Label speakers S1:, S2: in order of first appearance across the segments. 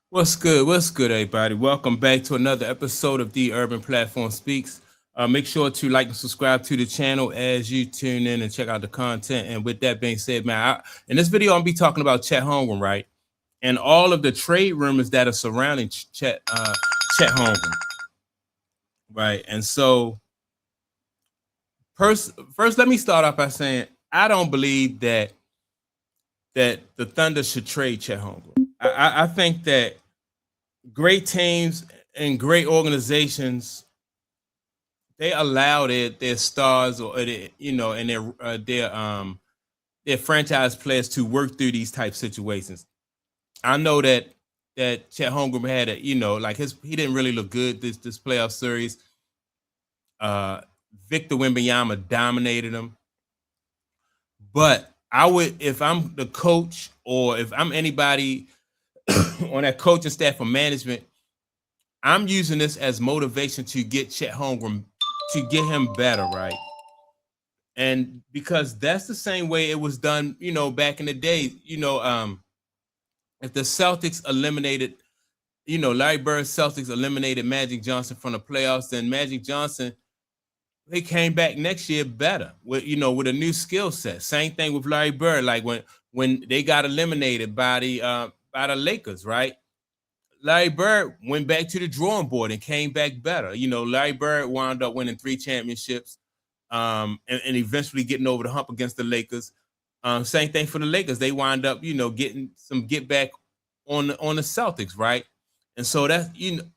S1: What's good? What's good, everybody? Welcome back to another episode of The Urban Platform Speaks. Make sure to like and subscribe to the channel as you tune in and check out the content. And with that being said, man, in this video, I'm gonna be talking about Chet Holmgren, right? And all of the trade rumors that are surrounding Chet Holmgren, right? And so, first, let me start off by saying I don't believe that the Thunder should trade Chet Holmgren. I think that great teams and great organizations they allow their stars or and their franchise players to work through these type situations. I know that Chet Holmgren had he didn't really look good this playoff series. Uh, Victor Wembanyama dominated him, but I would if I'm the coach or if I'm anybody on that coaching staff or management, I'm using this as motivation to get Chet Holmgren to get him better, right? And because that's the same way it was done, back in the day. If the Celtics eliminated, Larry Bird's Celtics eliminated Magic Johnson from the playoffs, then Magic Johnson they came back next year better with a new skill set. Same thing with Larry Bird, like when they got eliminated by the Lakers, right? Larry Bird went back to the drawing board and came back better. Larry Bird wound up winning 3 championships, and eventually getting over the hump against the Lakers. Same thing for the Lakers. They wind up, getting some get back on the Celtics, right? And so that's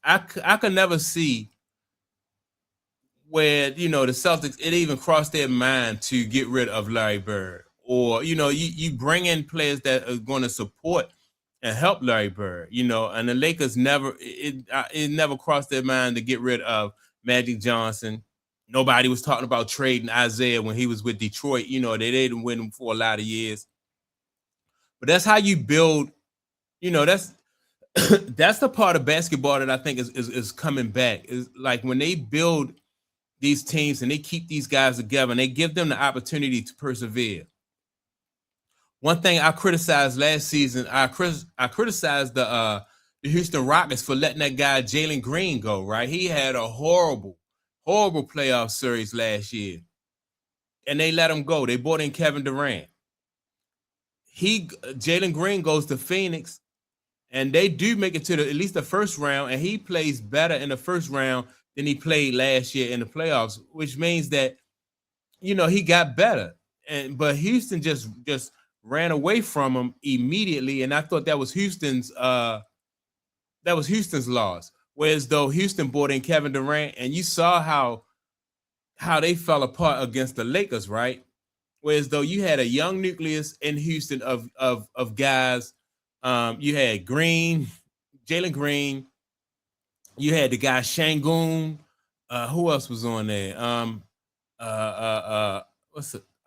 S1: I could never see where the Celtics it even crossed their mind to get rid of Larry Bird, or you bring in players that are going to support and help Larry Bird, and the Lakers it never crossed their mind to get rid of Magic Johnson. Nobody was talking about trading Isaiah when he was with Detroit. They didn't win him for a lot of years. But that's how you build, that's that's the part of basketball that I think is coming back. Is like when they build these teams and they keep these guys together and they give them the opportunity to persevere. One thing I criticized last season, I criticized the Houston Rockets for letting that guy Jalen Green go, right? He had a horrible playoff series last year. And they let him go. They brought in Kevin Durant. Jalen Green goes to Phoenix, and they do make it to at least the first round, and he plays better in the first round than he played last year in the playoffs, which means that he got better. But Houston just ran away from him immediately, and I thought that was Houston's loss. Whereas though Houston brought in Kevin Durant, and you saw how they fell apart against the Lakers, right? Whereas though you had a young nucleus in Houston of guys, you had Jalen Green, you had the guy Shangoon, who else was on there?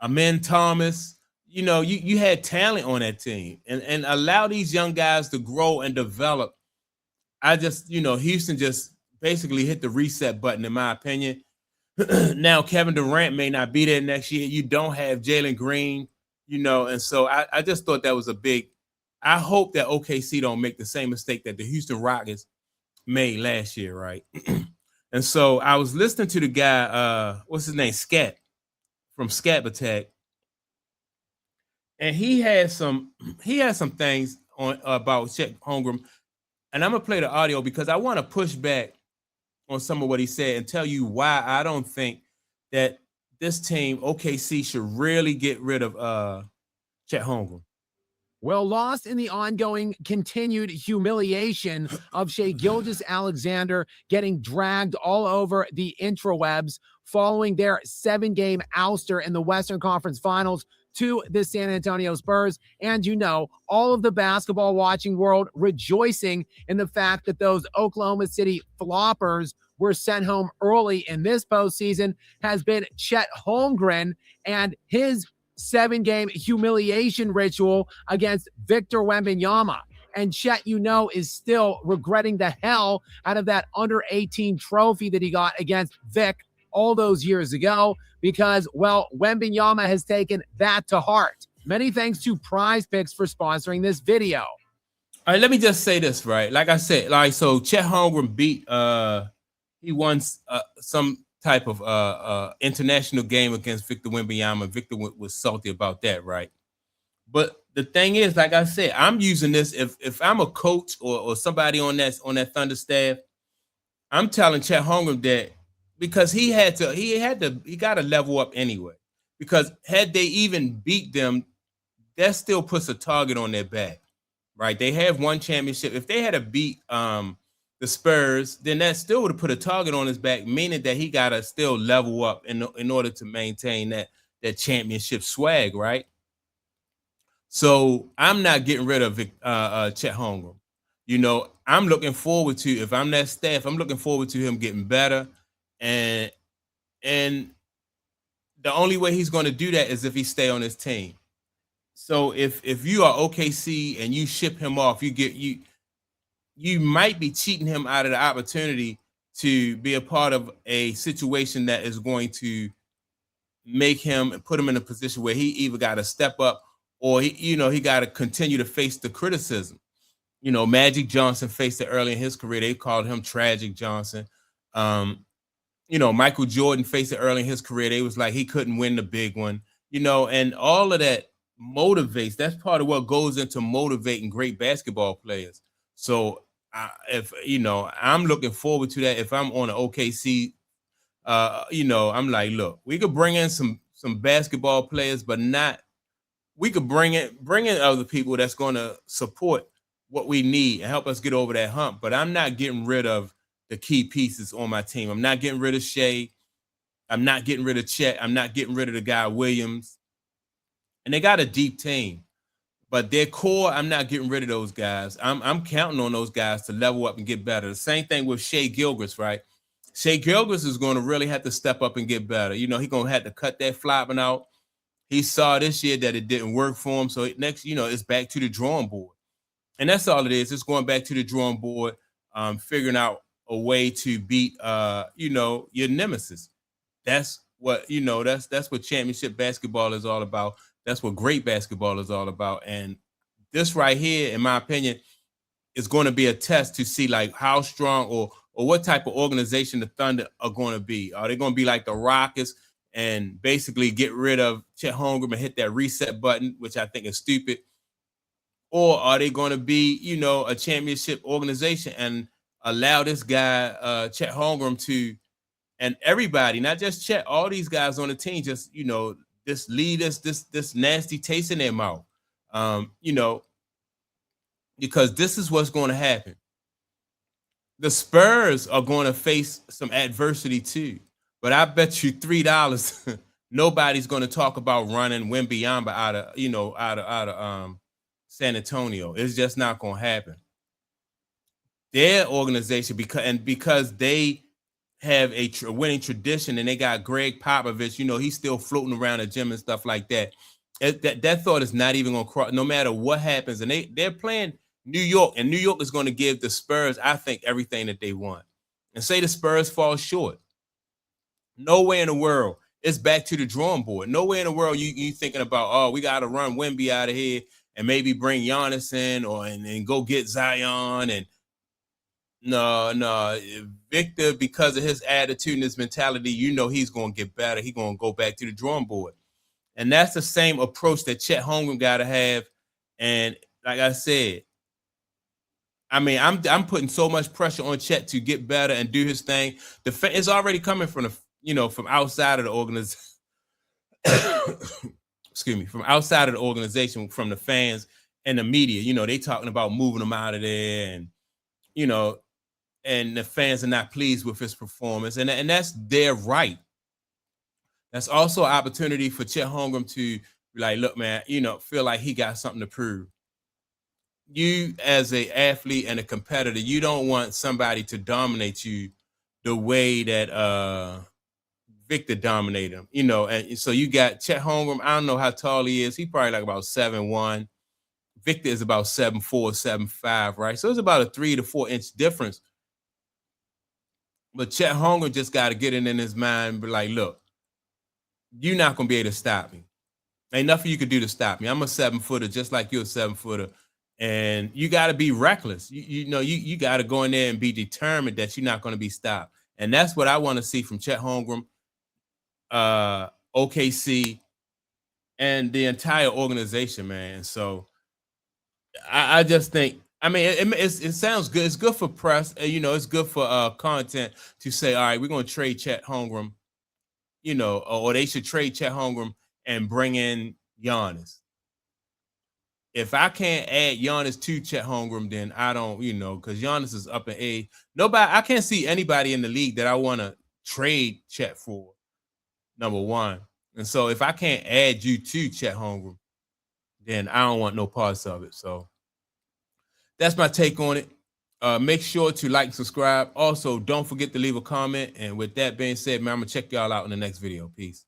S1: Amen Thomas. You had talent on that team, and allow these young guys to grow and develop. I just, Houston just basically hit the reset button, in my opinion. Now, Kevin Durant may not be there next year. You don't have Jalen Green, and so I just thought that was a big. I hope that OKC don't make the same mistake that the Houston Rockets made last year, right? And so I was listening to the guy, what's his name, Scat from Scat Attack, and he had some things on about Chet Holmgren, and I'm gonna play the audio because I want to push back on some of what he said and tell you why I don't think that this team OKC should really get rid of Chet Holmgren.
S2: Well, lost in the ongoing continued humiliation of Shai Gilgeous-Alexander getting dragged all over the intrawebs following their 7-game ouster in the Western Conference Finals to the San Antonio Spurs. And all of the basketball watching world rejoicing in the fact that those Oklahoma City floppers were sent home early in this postseason has been Chet Holmgren and his 7-game humiliation ritual against Victor Wembanyama. And Chet, is still regretting the hell out of that under-18 trophy that he got against Vic all those years ago because, Wembanyama has taken that to heart. Many thanks to Prize Picks for sponsoring this video.
S1: All right, let me just say this, right? Like I said, like so Chet Holmgren beat he won some type of international game against Victor Wembanyama. Victor was salty about that, right? But the thing is, like I said, I'm using this if I'm a coach or somebody on that Thunder staff, I'm telling Chet Holmgren that because he got to level up anyway. Because had they even beat them, that still puts a target on their back, right? They have one championship. If they had to beat the Spurs, then that still would have put a target on his back, meaning that he got to still level up in order to maintain that championship swag, right? So I'm not getting rid of Chet Holmgren. I'm looking forward to if I'm that staff, I'm looking forward to him getting better, and and the only way he's going to do that is if he stay on his team. So if you are OKC and you ship him off, you might be cheating him out of the opportunity to be a part of a situation that is going to make him and put him in a position where he either got to step up or he got to continue to face the criticism. Magic Johnson faced it early in his career. They called him Tragic Johnson. Michael Jordan faced it early in his career. They was like he couldn't win the big one. And all of that motivates. That's part of what goes into motivating great basketball players. So if I'm looking forward to that. If I'm on an OKC, I'm like, look, we could bring in some basketball players, but not. We could bring in other people that's going to support what we need and help us get over that hump. But I'm not getting rid of the key pieces on my team. I'm not getting rid of Shea. I'm not getting rid of Chet. I'm not getting rid of the guy Williams. And they got a deep team. But their core, I'm not getting rid of those guys. I'm counting on those guys to level up and get better. The same thing with Shea Gilgeous, right? Shea Gilgeous is going to really have to step up and get better. He's going to have to cut that flopping out. He saw this year that it didn't work for him. So next, it's back to the drawing board. And that's all it is. It's going back to the drawing board, figuring out a way to beat, your nemesis. That's what, that's what championship basketball is all about. That's what great basketball is all about. And this right here, in my opinion, is going to be a test to see like how strong or what type of organization the Thunder are going to be. Are they going to be like the Rockets and basically get rid of Chet Holmgren and hit that reset button, which I think is stupid? Or are they going to be, a championship organization and allow this guy, Chet Holmgren, to, and everybody, not just Chet, all these guys on the team, just, this lead this nasty taste in their mouth, because this is what's going to happen. The Spurs are going to face some adversity too, but I bet you $3 nobody's going to talk about running Wembanyama out of San Antonio. It's just not going to happen. Their organization, because they have a winning tradition and they got Greg Popovich, he's still floating around the gym and stuff like that. That thought is not even going to cross, no matter what happens. And they're playing New York, and New York is going to give the Spurs, I think, everything that they want. And say the Spurs fall short. Nowhere in the world. It's back to the drawing board. Nowhere in the world you thinking about, we got to run Wemby out of here and maybe bring Giannis in and go get Zion. And no. Victor, because of his attitude and his mentality, he's going to get better. He's going to go back to the drawing board. And that's the same approach that Chet Holmgren got to have. And like I said, I'm putting so much pressure on Chet to get better and do his thing. It's already coming from from outside of the organization. Excuse me, from outside of the organization, from the fans and the media. They talking about moving him out of there, and and the fans are not pleased with his performance, and that's their right. That's also an opportunity for Chet Holmgren to be like, look, man, feel like he got something to prove. You as a athlete and a competitor, you don't want somebody to dominate you the way that Victor dominated him, and so you got Chet Holmgren. I don't know how tall he is. He probably like about 7'1". Victor is about 7'4", 7'5", right? So it's about a 3 to 4 inch difference. But Chet Holmgren just got to get it in his mind and be like, look, you're not going to be able to stop me. Ain't nothing you could do to stop me. I'm a 7-footer just like you're a 7-footer. And you got to be reckless. You got to go in there and be determined that you're not going to be stopped. And that's what I want to see from Chet Holmgren, OKC, and the entire organization, man. So I just think, I mean, it sounds good. It's good for press. It's good for content to say, all right, we're going to trade Chet Holmgren, or they should trade Chet Holmgren and bring in Giannis. If I can't add Giannis to Chet Holmgren, then I don't, because Giannis is up in age. I can't see anybody in the league that I want to trade Chet for, number one. And so if I can't add you to Chet Holmgren, then I don't want no parts of it. So that's my take on it. Make sure to like and subscribe. Also, don't forget to leave a comment. And with that being said, man, I'm going to check y'all out in the next video. Peace.